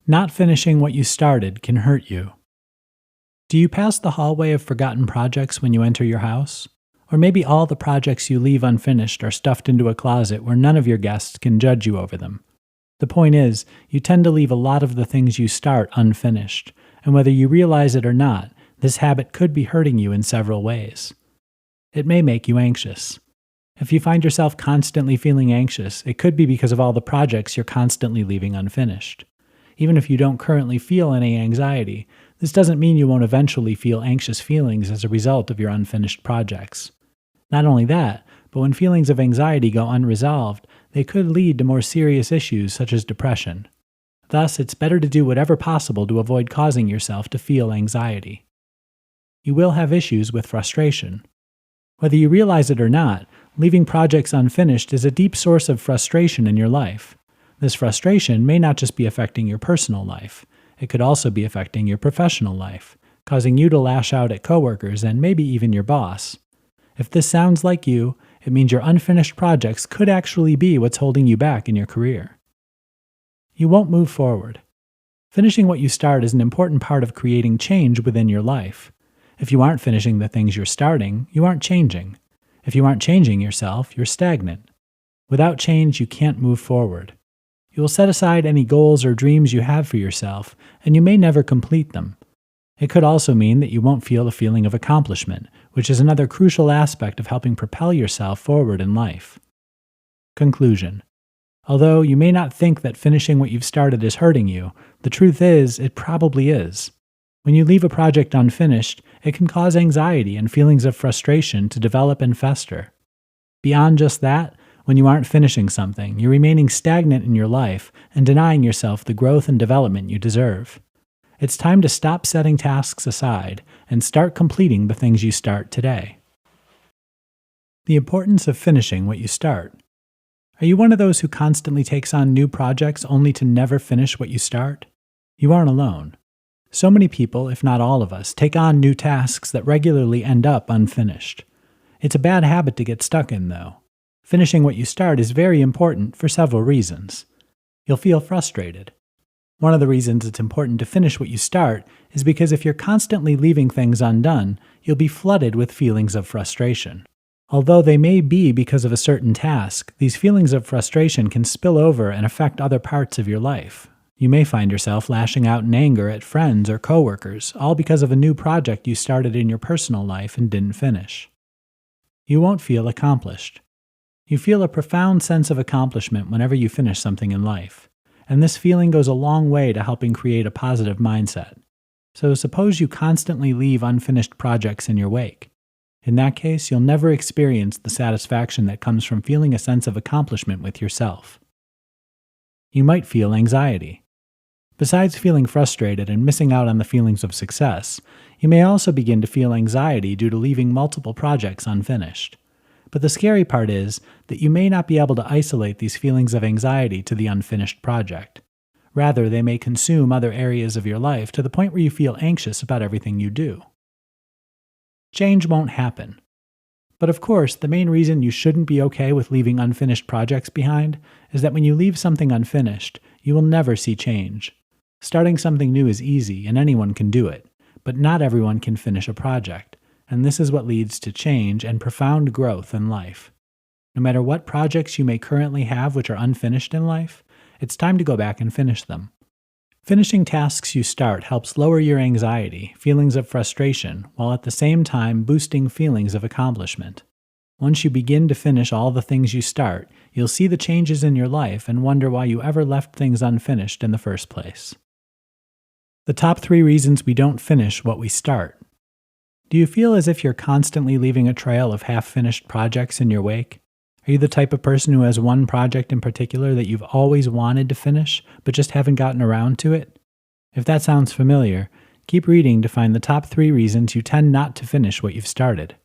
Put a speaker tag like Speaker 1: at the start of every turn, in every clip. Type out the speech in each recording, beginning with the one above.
Speaker 1: Not finishing what you started can hurt you. Do you pass the hallway of forgotten projects when you enter your house? Or maybe all the projects you leave unfinished are stuffed into a closet where none of your guests can judge you over them. The point is, you tend to leave a lot of the things you start unfinished, and whether you realize it or not, this habit could be hurting you in several ways. It may make you anxious. If you find yourself constantly feeling anxious, it could be because of all the projects you're constantly leaving unfinished. Even if you don't currently feel any anxiety, this doesn't mean you won't eventually feel anxious feelings as a result of your unfinished projects. Not only that, but when feelings of anxiety go unresolved, they could lead to more serious issues such as depression. Thus, it's better to do whatever possible to avoid causing yourself to feel anxiety. You will have issues with frustration. Whether you realize it or not, leaving projects unfinished is a deep source of frustration in your life. This frustration may not just be affecting your personal life, it could also be affecting your professional life, causing you to lash out at coworkers and maybe even your boss. If this sounds like you, it means your unfinished projects could actually be what's holding you back in your career. You won't move forward. Finishing what you start is an important part of creating change within your life. If you aren't finishing the things you're starting, you aren't changing. If you aren't changing yourself, you're stagnant. Without change, you can't move forward. You will set aside any goals or dreams you have for yourself, and you may never complete them. It could also mean that you won't feel a feeling of accomplishment, which is another crucial aspect of helping propel yourself forward in life. Conclusion. Although you may not think that finishing what you've started is hurting you, the truth is, it probably is. When you leave a project unfinished, it can cause anxiety and feelings of frustration to develop and fester. Beyond just that, when you aren't finishing something, you're remaining stagnant in your life and denying yourself the growth and development you deserve. It's time to stop setting tasks aside and start completing the things you start today. The importance of finishing what you start. Are you one of those who constantly takes on new projects only to never finish what you start? You aren't alone. So many people, if not all of us, take on new tasks that regularly end up unfinished. It's a bad habit to get stuck in, though. Finishing what you start is very important for several reasons. You'll feel frustrated. One of the reasons it's important to finish what you start is because if you're constantly leaving things undone, you'll be flooded with feelings of frustration. Although they may be because of a certain task, these feelings of frustration can spill over and affect other parts of your life. You may find yourself lashing out in anger at friends or coworkers, all because of a new project you started in your personal life and didn't finish. You won't feel accomplished. You feel a profound sense of accomplishment whenever you finish something in life, and this feeling goes a long way to helping create a positive mindset. So suppose you constantly leave unfinished projects in your wake. In that case, you'll never experience the satisfaction that comes from feeling a sense of accomplishment with yourself. You might feel anxiety. Besides feeling frustrated and missing out on the feelings of success, you may also begin to feel anxiety due to leaving multiple projects unfinished. But the scary part is that you may not be able to isolate these feelings of anxiety to the unfinished project. Rather, they may consume other areas of your life to the point where you feel anxious about everything you do. Change won't happen. But of course, the main reason you shouldn't be okay with leaving unfinished projects behind is that when you leave something unfinished, you will never see change. Starting something new is easy and anyone can do it, but not everyone can finish a project. And this is what leads to change and profound growth in life. No matter what projects you may currently have which are unfinished in life, it's time to go back and finish them. Finishing tasks you start helps lower your anxiety, feelings of frustration, while at the same time boosting feelings of accomplishment. Once you begin to finish all the things you start, you'll see the changes in your life and wonder why you ever left things unfinished in the first place. The top 3 reasons we don't finish what we start. Do you feel as if you're constantly leaving a trail of half-finished projects in your wake? Are you the type of person who has one project in particular that you've always wanted to finish, but just haven't gotten around to it? If that sounds familiar, keep reading to find the top 3 reasons you tend not to finish what you've started.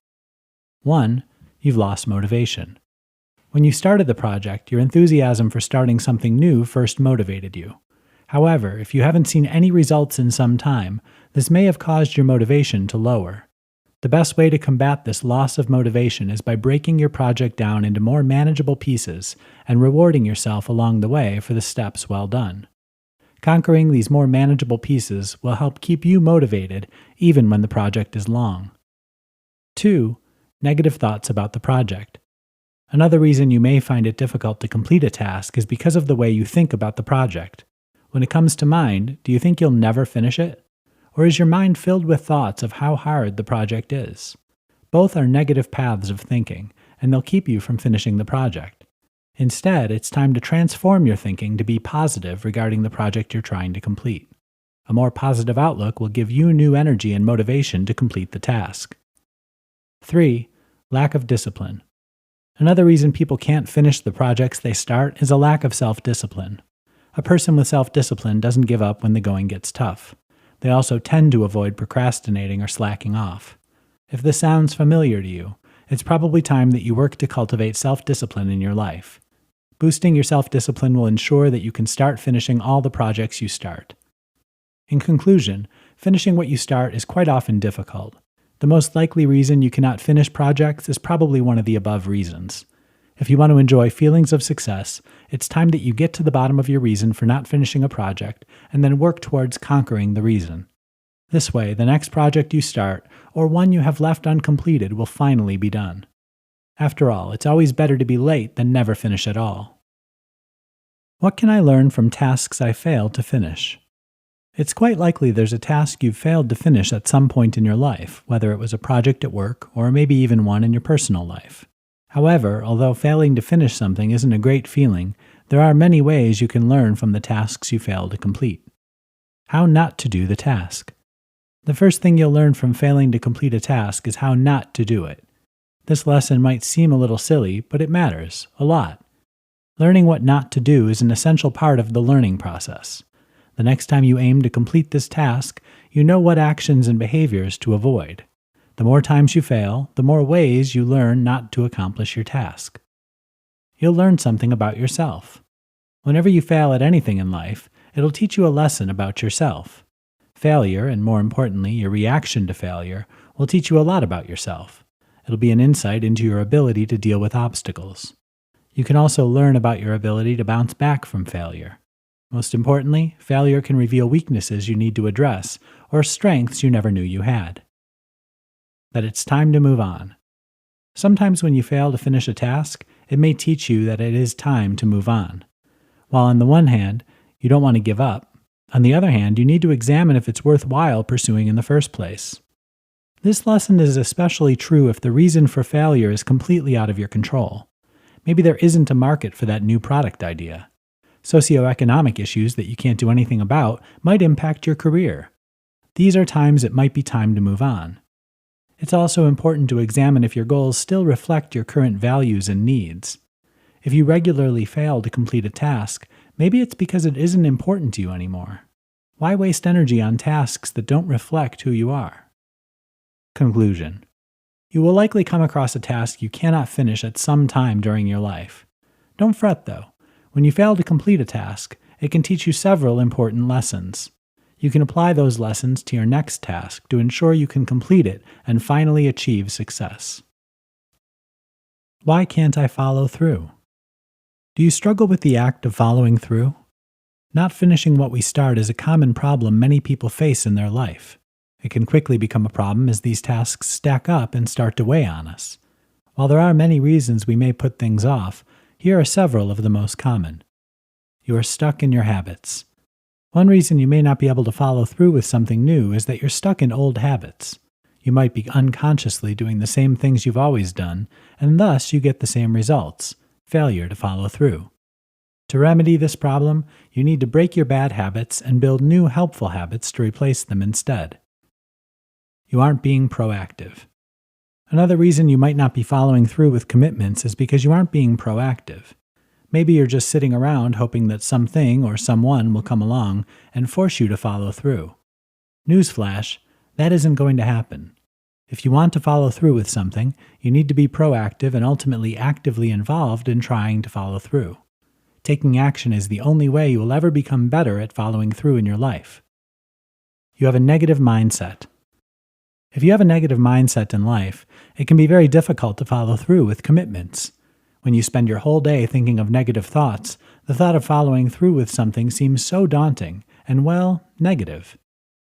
Speaker 1: 1. You've lost motivation. When you started the project, your enthusiasm for starting something new first motivated you. However, if you haven't seen any results in some time, this may have caused your motivation to lower. The best way to combat this loss of motivation is by breaking your project down into more manageable pieces and rewarding yourself along the way for the steps well done. Conquering these more manageable pieces will help keep you motivated even when the project is long. 2. Negative thoughts about the project. Another reason you may find it difficult to complete a task is because of the way you think about the project. When it comes to mind, do you think you'll never finish it? Or is your mind filled with thoughts of how hard the project is? Both are negative paths of thinking, and they'll keep you from finishing the project. Instead, it's time to transform your thinking to be positive regarding the project you're trying to complete. A more positive outlook will give you new energy and motivation to complete the task. 3. Lack of discipline. Another reason people can't finish the projects they start is a lack of self-discipline. A person with self-discipline doesn't give up when the going gets tough. They also tend to avoid procrastinating or slacking off. If this sounds familiar to you, it's probably time that you work to cultivate self-discipline in your life. Boosting your self-discipline will ensure that you can start finishing all the projects you start. In conclusion, finishing what you start is quite often difficult. The most likely reason you cannot finish projects is probably one of the above reasons. If you want to enjoy feelings of success, it's time that you get to the bottom of your reason for not finishing a project and then work towards conquering the reason. This way, the next project you start, or one you have left uncompleted, will finally be done. After all, it's always better to be late than never finish at all. What can I learn from tasks I failed to finish? It's quite likely there's a task you've failed to finish at some point in your life, whether it was a project at work or maybe even one in your personal life. However, although failing to finish something isn't a great feeling, there are many ways you can learn from the tasks you failed to complete. How not to do the task. The first thing you'll learn from failing to complete a task is how not to do it. This lesson might seem a little silly, but it matters a lot. Learning what not to do is an essential part of the learning process. The next time you aim to complete this task, you know what actions and behaviors to avoid. The more times you fail, the more ways you learn not to accomplish your task. You'll learn something about yourself. Whenever you fail at anything in life, it'll teach you a lesson about yourself. Failure, and more importantly, your reaction to failure, will teach you a lot about yourself. It'll be an insight into your ability to deal with obstacles. You can also learn about your ability to bounce back from failure. Most importantly, failure can reveal weaknesses you need to address, or strengths you never knew you had. That it's time to move on. Sometimes when you fail to finish a task, it may teach you that it is time to move on. While on the one hand, you don't want to give up, on the other hand, you need to examine if it's worthwhile pursuing in the first place. This lesson is especially true if the reason for failure is completely out of your control. Maybe there isn't a market for that new product idea. Socioeconomic issues that you can't do anything about might impact your career. These are times it might be time to move on. It's also important to examine if your goals still reflect your current values and needs. If you regularly fail to complete a task, maybe it's because it isn't important to you anymore. Why waste energy on tasks that don't reflect who you are? Conclusion. You will likely come across a task you cannot finish at some time during your life. Don't fret though. When you fail to complete a task, it can teach you several important lessons. You can apply those lessons to your next task to ensure you can complete it and finally achieve success. Why can't I follow through? Do you struggle with the act of following through? Not finishing what we start is a common problem many people face in their life. It can quickly become a problem as these tasks stack up and start to weigh on us. While there are many reasons we may put things off, here are several of the most common. You are stuck in your habits. One reason you may not be able to follow through with something new is that you're stuck in old habits. You might be unconsciously doing the same things you've always done, and thus you get the same results, failure to follow through. To remedy this problem, you need to break your bad habits and build new helpful habits to replace them instead. You aren't being proactive. Another reason you might not be following through with commitments is because you aren't being proactive. Maybe you're just sitting around hoping that something or someone will come along and force you to follow through. Newsflash, that isn't going to happen. If you want to follow through with something, you need to be proactive and ultimately actively involved in trying to follow through. Taking action is the only way you will ever become better at following through in your life. You have a negative mindset. If you have a negative mindset in life, it can be very difficult to follow through with commitments. When you spend your whole day thinking of negative thoughts, the thought of following through with something seems so daunting, and, well, negative.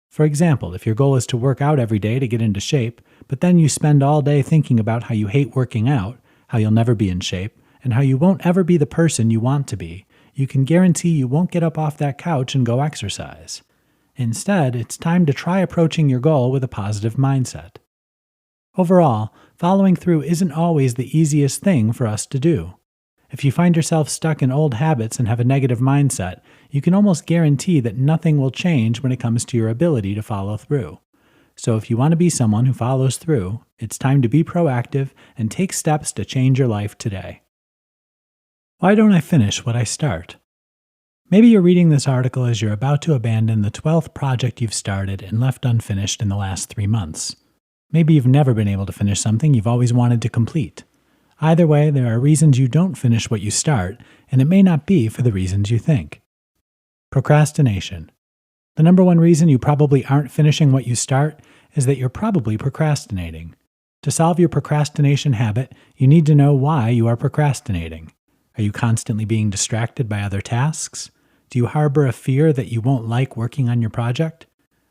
Speaker 1: For example, if your goal is to work out every day to get into shape, but then you spend all day thinking about how you hate working out, how you'll never be in shape, and how you won't ever be the person you want to be, you can guarantee you won't get up off that couch and go exercise. Instead, it's time to try approaching your goal with a positive mindset. Overall, following through isn't always the easiest thing for us to do. If you find yourself stuck in old habits and have a negative mindset, you can almost guarantee that nothing will change when it comes to your ability to follow through. So if you want to be someone who follows through, it's time to be proactive and take steps to change your life today. Why don't I finish what I start? Maybe you're reading this article as you're about to abandon the 12th project you've started and left unfinished in the last 3 months. Maybe you've never been able to finish something you've always wanted to complete. Either way, there are reasons you don't finish what you start, and it may not be for the reasons you think. Procrastination. The number one reason you probably aren't finishing what you start is that you're probably procrastinating. To solve your procrastination habit, you need to know why you are procrastinating. Are you constantly being distracted by other tasks? Do you harbor a fear that you won't like working on your project?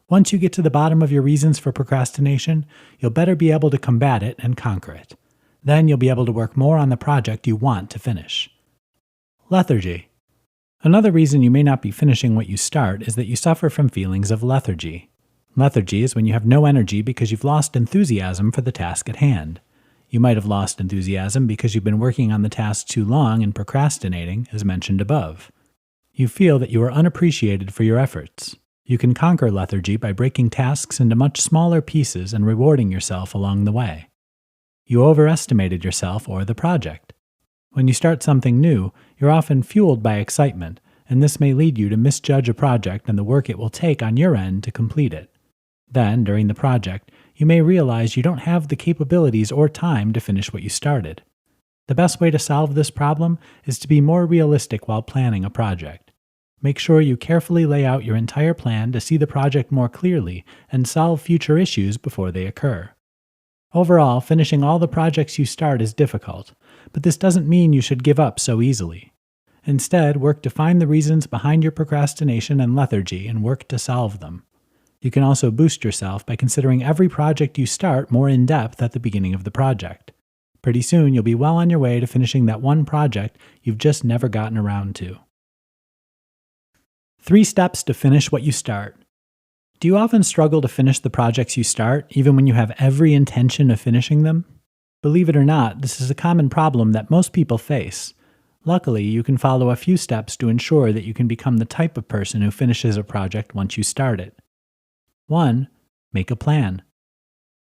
Speaker 1: Once you get to the bottom of your reasons for procrastination, you'll better be able to combat it and conquer it. Then you'll be able to work more on the project you want to finish. Lethargy. Another reason you may not be finishing what you start is that you suffer from feelings of lethargy. Lethargy is when you have no energy because you've lost enthusiasm for the task at hand. You might have lost enthusiasm because you've been working on the task too long and procrastinating, as mentioned above. You feel that you are unappreciated for your efforts. You can conquer lethargy by breaking tasks into much smaller pieces and rewarding yourself along the way. You overestimated yourself or the project. When you start something new, you're often fueled by excitement, and this may lead you to misjudge a project and the work it will take on your end to complete it. Then, during the project, you may realize you don't have the capabilities or time to finish what you started. The best way to solve this problem is to be more realistic while planning a project. Make sure you carefully lay out your entire plan to see the project more clearly and solve future issues before they occur. Overall, finishing all the projects you start is difficult, but this doesn't mean you should give up so easily. Instead, work to find the reasons behind your procrastination and lethargy and work to solve them. You can also boost yourself by considering every project you start more in depth at the beginning of the project. Pretty soon, you'll be well on your way to finishing that one project you've just never gotten around to. 3 steps to finish what you start. Do you often struggle to finish the projects you start, even when you have every intention of finishing them? Believe it or not, this is a common problem that most people face. Luckily, you can follow a few steps to ensure that you can become the type of person who finishes a project once you start it. 1. Make a plan.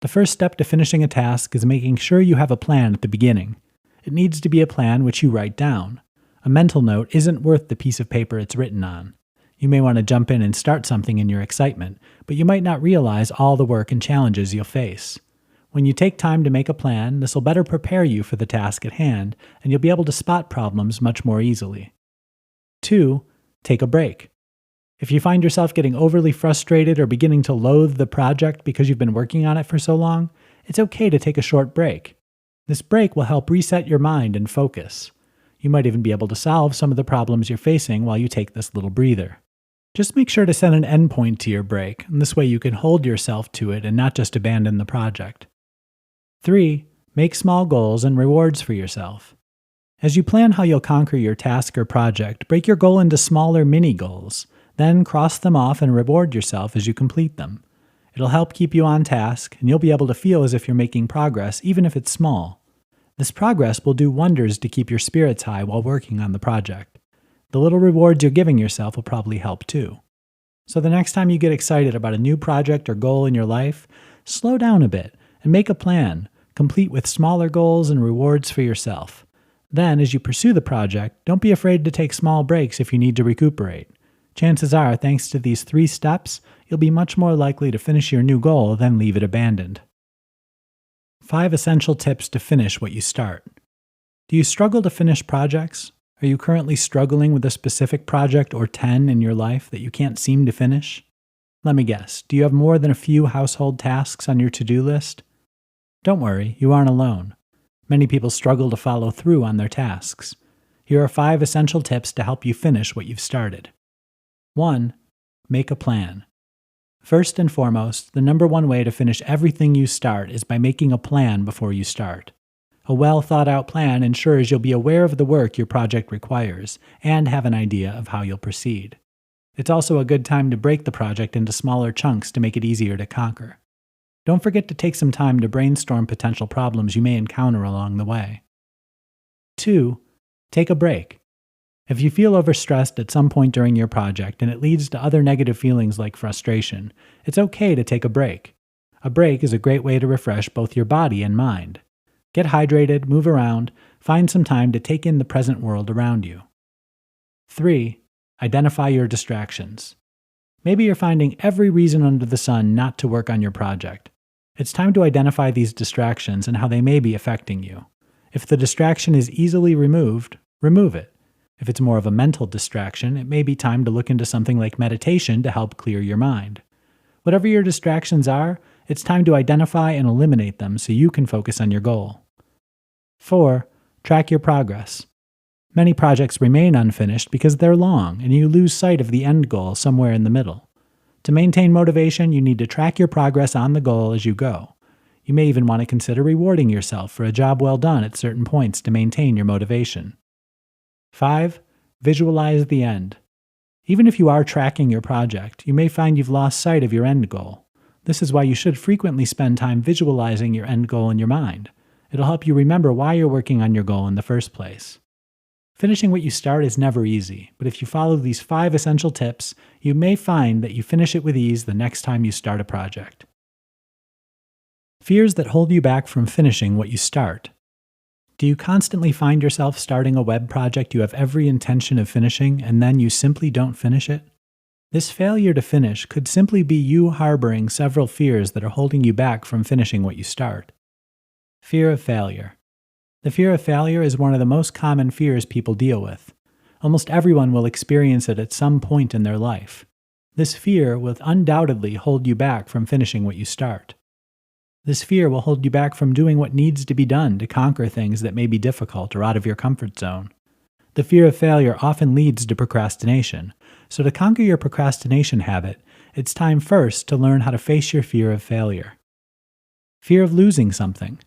Speaker 1: The first step to finishing a task is making sure you have a plan at the beginning. It needs to be a plan which you write down. A mental note isn't worth the piece of paper it's written on. You may want to jump in and start something in your excitement, but you might not realize all the work and challenges you'll face. When you take time to make a plan, this will better prepare you for the task at hand, and you'll be able to spot problems much more easily. 2. Take a break. If you find yourself getting overly frustrated or beginning to loathe the project because you've been working on it for so long, it's okay to take a short break. This break will help reset your mind and focus. You might even be able to solve some of the problems you're facing while you take this little breather. Just make sure to set an endpoint to your break, and this way you can hold yourself to it and not just abandon the project. 3. Make small goals and rewards for yourself. As you plan how you'll conquer your task or project, break your goal into smaller mini-goals. Then cross them off and reward yourself as you complete them. It'll help keep you on task, and you'll be able to feel as if you're making progress, even if it's small. This progress will do wonders to keep your spirits high while working on the project. The little rewards you're giving yourself will probably help too. So the next time you get excited about a new project or goal in your life, slow down a bit and make a plan, complete with smaller goals and rewards for yourself. Then, as you pursue the project, don't be afraid to take small breaks if you need to recuperate. Chances are, thanks to these 3 steps, you'll be much more likely to finish your new goal than leave it abandoned. 5 essential tips to finish what you start. Do you struggle to finish projects? Are you currently struggling with a specific project or 10 in your life that you can't seem to finish? Let me guess, do you have more than a few household tasks on your to-do list? Don't worry, you aren't alone. Many people struggle to follow through on their tasks. Here are 5 essential tips to help you finish what you've started. 1. Make a plan. First and foremost, the number one way to finish everything you start is by making a plan before you start. A well thought out plan ensures you'll be aware of the work your project requires and have an idea of how you'll proceed. It's also a good time to break the project into smaller chunks to make it easier to conquer. Don't forget to take some time to brainstorm potential problems you may encounter along the way. 2. Take a break. If you feel overstressed at some point during your project and it leads to other negative feelings like frustration, it's okay to take a break. A break is a great way to refresh both your body and mind. Get hydrated, move around, find some time to take in the present world around you. 3. Identify your distractions. Maybe you're finding every reason under the sun not to work on your project. It's time to identify these distractions and how they may be affecting you. If the distraction is easily removed, remove it. If it's more of a mental distraction, it may be time to look into something like meditation to help clear your mind. Whatever your distractions are, it's time to identify and eliminate them so you can focus on your goal. 4. Track your progress. Many projects remain unfinished because they're long and you lose sight of the end goal somewhere in the middle. To maintain motivation, you need to track your progress on the goal as you go. You may even want to consider rewarding yourself for a job well done at certain points to maintain your motivation. 5. Visualize the end. Even if you are tracking your project, you may find you've lost sight of your end goal. This is why you should frequently spend time visualizing your end goal in your mind. It'll help you remember why you're working on your goal in the first place. Finishing what you start is never easy, but if you follow these 5 essential tips, you may find that you finish it with ease the next time you start a project. Fears that hold you back from finishing what you start. Do you constantly find yourself starting a web project you have every intention of finishing and then you simply don't finish it? This failure to finish could simply be you harboring several fears that are holding you back from finishing what you start. Fear of failure. The fear of failure is one of the most common fears people deal with. Almost everyone will experience it at some point in their life. This fear will undoubtedly hold you back from finishing what you start. This fear will hold you back from doing what needs to be done to conquer things that may be difficult or out of your comfort zone. The fear of failure often leads to procrastination, so to conquer your procrastination habit, it's time first to learn how to face your fear of failure. Fear of losing something.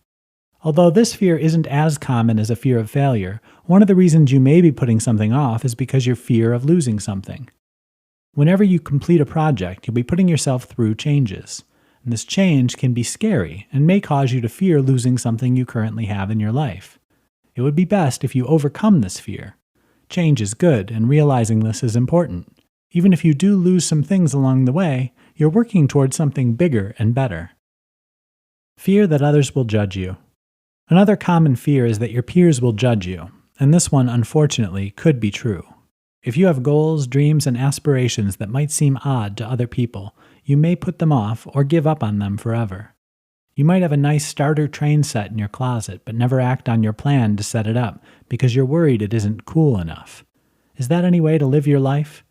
Speaker 1: Although this fear isn't as common as a fear of failure, one of the reasons you may be putting something off is because your fear of losing something. Whenever you complete a project, you'll be putting yourself through changes. And this change can be scary and may cause you to fear losing something you currently have in your life. It would be best if you overcome this fear. Change is good, and realizing this is important. Even if you do lose some things along the way, you're working towards something bigger and better. Fear that others will judge you. Another common fear is that your peers will judge you, and this one, unfortunately, could be true. If you have goals, dreams, and aspirations that might seem odd to other people, you may put them off or give up on them forever. You might have a nice starter train set in your closet, but never act on your plan to set it up because you're worried it isn't cool enough. Is that any way to live your life?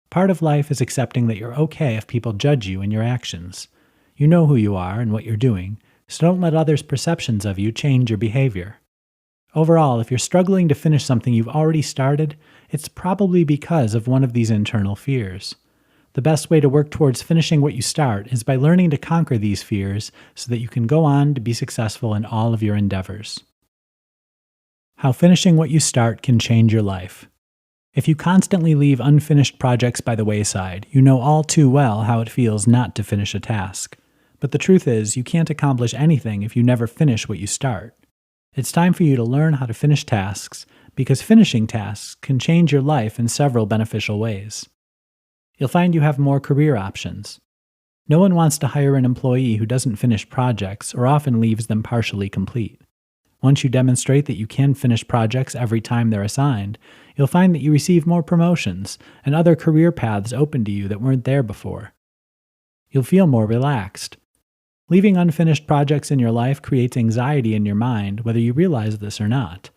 Speaker 1: Part of life is accepting that you're okay if people judge you and your actions. You know who you are and what you're doing, so don't let others' perceptions of you change your behavior. Overall, if you're struggling to finish something you've already started, it's probably because of one of these internal fears. The best way to work towards finishing what you start is by learning to conquer these fears so that you can go on to be successful in all of your endeavors. How finishing what you start can change your life. If you constantly leave unfinished projects by the wayside, you know all too well how it feels not to finish a task. But the truth is, you can't accomplish anything if you never finish what you start. It's time for you to learn how to finish tasks, because finishing tasks can change your life in several beneficial ways. You'll find you have more career options. No one wants to hire an employee who doesn't finish projects or often leaves them partially complete. Once you demonstrate that you can finish projects every time they're assigned, you'll find that you receive more promotions and other career paths open to you that weren't there before. You'll feel more relaxed. Leaving unfinished projects in your life creates anxiety in your mind, whether you realize this or not.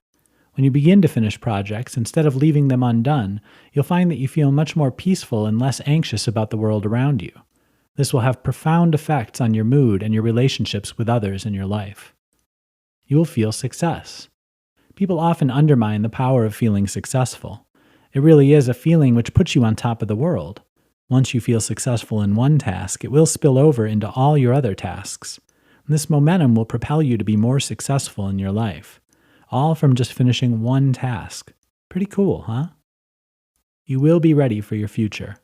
Speaker 1: When you begin to finish projects, instead of leaving them undone, you'll find that you feel much more peaceful and less anxious about the world around you. This will have profound effects on your mood and your relationships with others in your life. You will feel success. People often undermine the power of feeling successful. It really is a feeling which puts you on top of the world. Once you feel successful in one task, it will spill over into all your other tasks. And this momentum will propel you to be more successful in your life, all from just finishing one task. Pretty cool, huh? You will be ready for your future.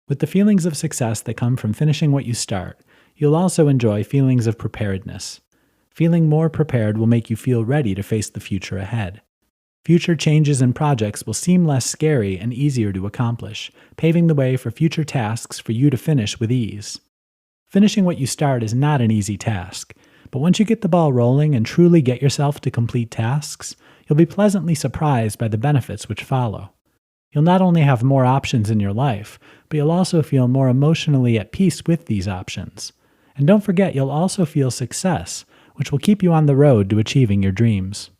Speaker 1: With the feelings of success that come from finishing what you start, you'll also enjoy feelings of preparedness. Feeling more prepared will make you feel ready to face the future ahead. Future changes and projects will seem less scary and easier to accomplish, paving the way for future tasks for you to finish with ease. Finishing what you start is not an easy task, but once you get the ball rolling and truly get yourself to complete tasks, you'll be pleasantly surprised by the benefits which follow. You'll not only have more options in your life, but you'll also feel more emotionally at peace with these options. And don't forget, you'll also feel success, which will keep you on the road to achieving your dreams.